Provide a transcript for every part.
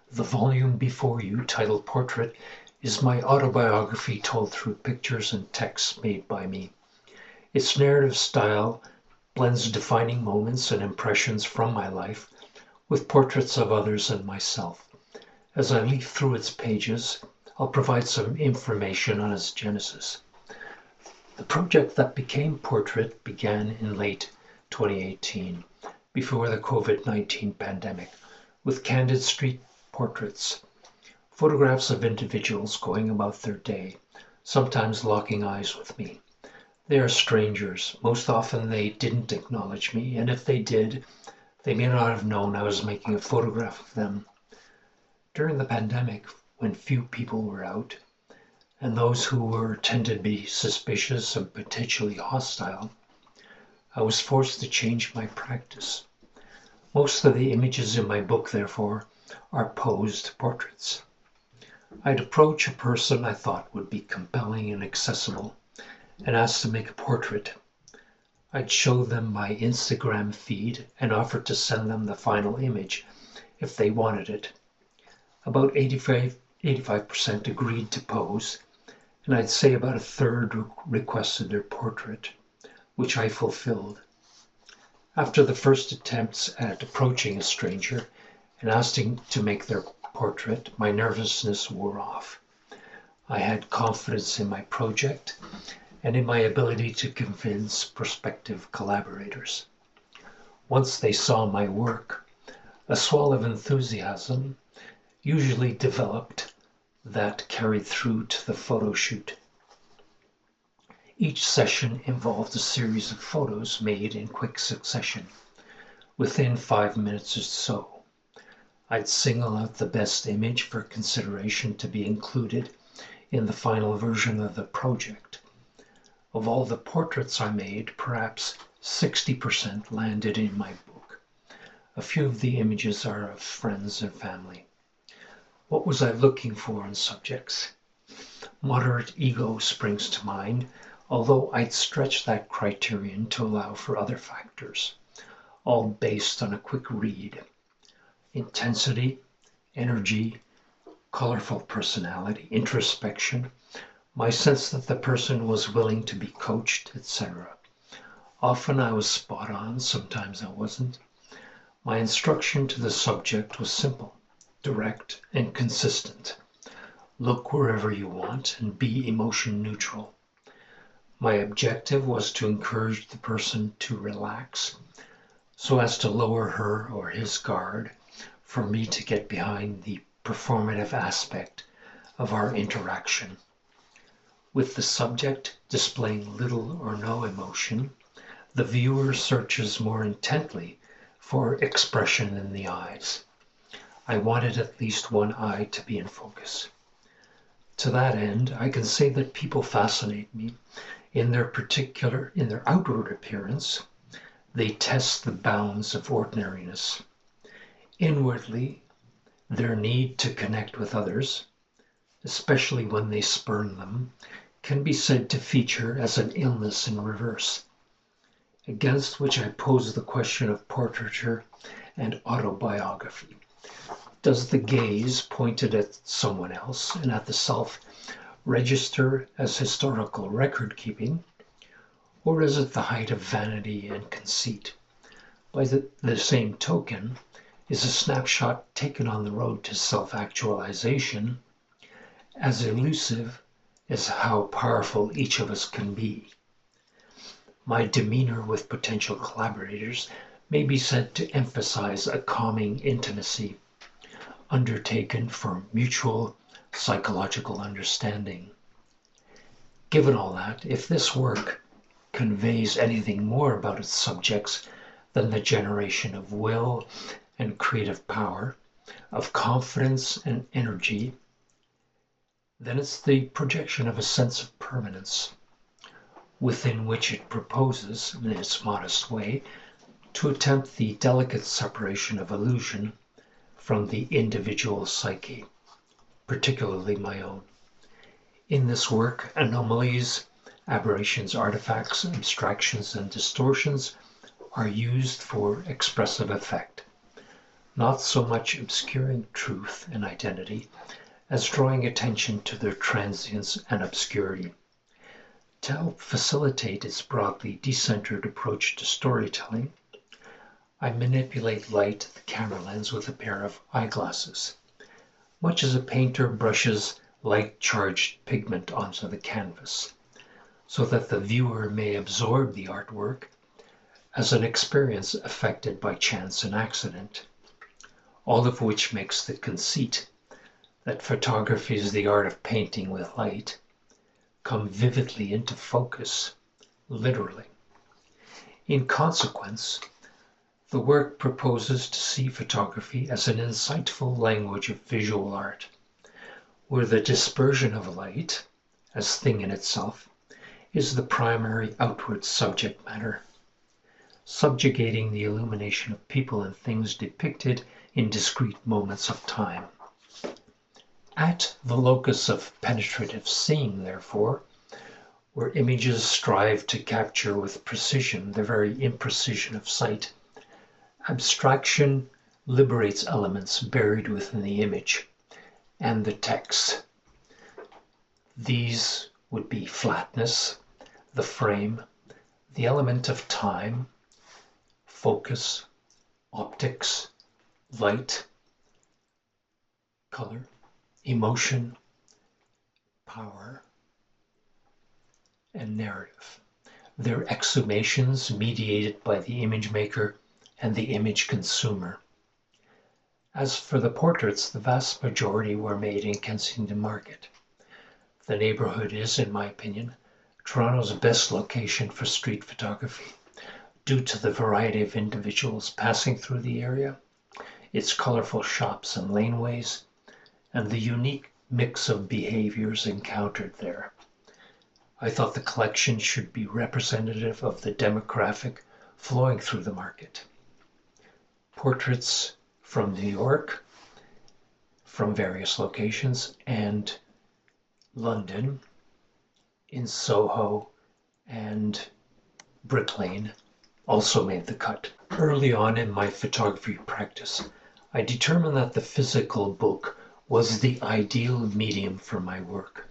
The volume before you, titled Portrait, is my autobiography told through pictures and texts made by me. Its narrative style blends defining moments and impressions from my life with portraits of others and myself. As I leaf through its pages, I'll provide some information on its genesis. The project that became Portrait began in late 2018, before the COVID-19 pandemic, with candid street portraits, photographs of individuals going about their day, sometimes locking eyes with me. They are strangers. Most often they didn't acknowledge me, and if they did, they may not have known I was making a photograph of them. During the pandemic, when few people were out, and those who were tended to be suspicious and potentially hostile, I was forced to change my practice. Most of the images in my book, therefore, are posed portraits. I'd approach a person I thought would be compelling and accessible and ask to make a portrait. I'd show them my Instagram feed and offer to send them the final image if they wanted it. About 85% agreed to pose, and I'd say about a third requested their portrait, which I fulfilled. After the first attempts at approaching a stranger and asking to make their portrait, my nervousness wore off. I had confidence in my project and in my ability to convince prospective collaborators. Once they saw my work, a swell of enthusiasm usually developed that carried through to the photo shoot. Each session involved a series of photos made in quick succession, within 5 minutes or so. I'd single out the best image for consideration to be included in the final version of the project. Of all the portraits I made, perhaps 60% landed in my book. A few of the images are of friends and family. What was I looking for in subjects? Moderate ego springs to mind, although I'd stretch that criterion to allow for other factors, all based on a quick read. Intensity, energy, colorful personality, introspection, my sense that the person was willing to be coached, etc. Often I was spot on, sometimes I wasn't. My instruction to the subject was simple, direct, and consistent. Look wherever you want and be emotion neutral. My objective was to encourage the person to relax so as to lower her or his guard for me to get behind the performative aspect of our interaction. With the subject displaying little or no emotion, the viewer searches more intently for expression in the eyes. I wanted at least one eye to be in focus. To that end, I can say that people fascinate me in their outward appearance. They test the bounds of ordinariness. Inwardly, their need to connect with others, especially when they spurn them, can be said to feature as an illness in reverse, against which I pose the question of portraiture and autobiography. Does the gaze pointed at someone else and at the self register as historical record-keeping, or is it the height of vanity and conceit? By the same token, is a snapshot taken on the road to self-actualization as elusive as how powerful each of us can be? My demeanor with potential collaborators may be said to emphasize a calming intimacy undertaken for mutual psychological understanding. Given all that, if this work conveys anything more about its subjects than the generation of will and creative power, of confidence and energy, then it's the projection of a sense of permanence, within which it proposes, in its modest way, to attempt the delicate separation of illusion from the individual psyche, particularly my own. In this work, anomalies, aberrations, artifacts, abstractions, and distortions are used for expressive effect. not so much obscuring truth and identity as drawing attention to their transience and obscurity. To help facilitate its broadly decentered approach to storytelling, I manipulate light at the camera lens with a pair of eyeglasses, much as a painter brushes light-charged pigment onto the canvas, so that the viewer may absorb the artwork as an experience affected by chance and accident, all of which makes the conceit that photography is the art of painting with light come vividly into focus, literally. In consequence, the work proposes to see photography as an insightful language of visual art, where the dispersion of light, as thing in itself, is the primary outward subject matter, subjugating the illumination of people and things depicted in discrete moments of time. At the locus of penetrative seeing, therefore, where images strive to capture with precision the very imprecision of sight, abstraction liberates elements buried within the image and the text. These would be flatness, the frame, the element of time, focus, optics, light, color, emotion, power, and narrative. Their exhumations mediated by the image maker and the image consumer. As for the portraits, the vast majority were made in Kensington Market. The neighborhood is, in my opinion, Toronto's best location for street photography, due to the variety of individuals passing through the area, its colorful shops and laneways, and the unique mix of behaviors encountered there. I thought the collection should be representative of the demographic flowing through the market. Portraits from New York, from various locations, and London, in Soho and Brick Lane, also made the cut. Early on in my photography practice, I determined that the physical book was the ideal medium for my work.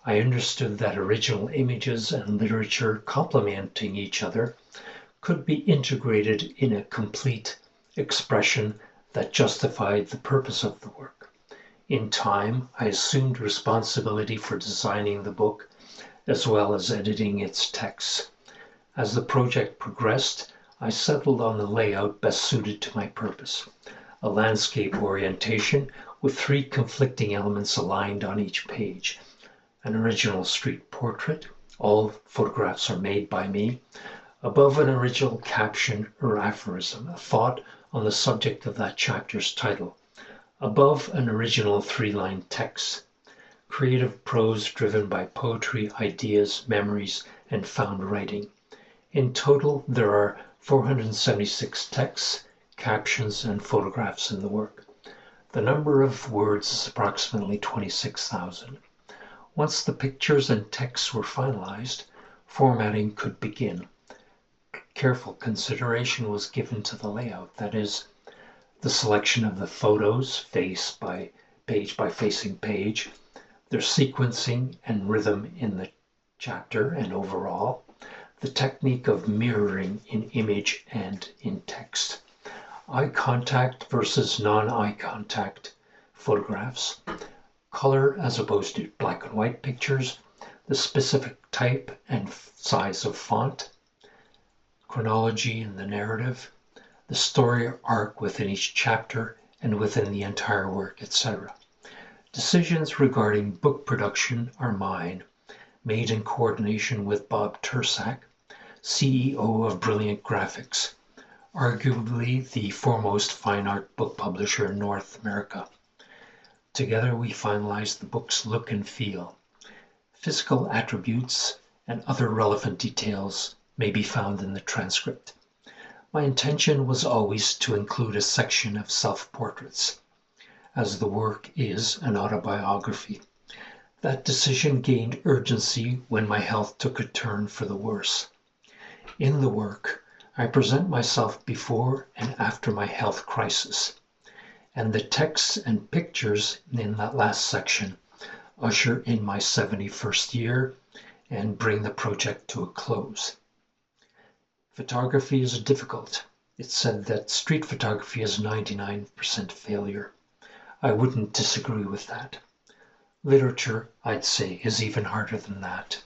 I understood that original images and literature complementing each other could be integrated in a complete expression that justified the purpose of the work. In time, I assumed responsibility for designing the book as well as editing its text. As the project progressed, I settled on the layout best suited to my purpose, a landscape orientation with 3 conflicting elements aligned on each page: an original street portrait, all photographs are made by me, above an original caption or aphorism, a thought on the subject of that chapter's title, above an original 3-line text, creative prose driven by poetry, ideas, memories, and found writing. In total, there are 476 texts, captions, and photographs in the work. The number of words is approximately 26,000. Once the pictures and texts were finalized, formatting could begin. Careful consideration was given to the layout, that is, the selection of the photos, page by facing page, their sequencing and rhythm in the chapter and overall, the technique of mirroring in image and in text, eye contact versus non-eye contact photographs, color as opposed to black and white pictures, the specific type and size of font, chronology in the narrative, the story arc within each chapter and within the entire work, etc. Decisions regarding book production are mine, made in coordination with Bob Tursak, CEO of Brilliant Graphics, arguably the foremost fine art book publisher in North America. Together we finalized the book's look and feel. Physical attributes and other relevant details may be found in the transcript. My intention was always to include a section of self-portraits, as the work is an autobiography. That decision gained urgency when my health took a turn for the worse. In the work, I present myself before and after my health crisis. and the texts and pictures in that last section usher in my 71st year and bring the project to a close. Photography is difficult. It's said that street photography is 99% failure. I wouldn't disagree with that. Literature, I'd say, is even harder than that.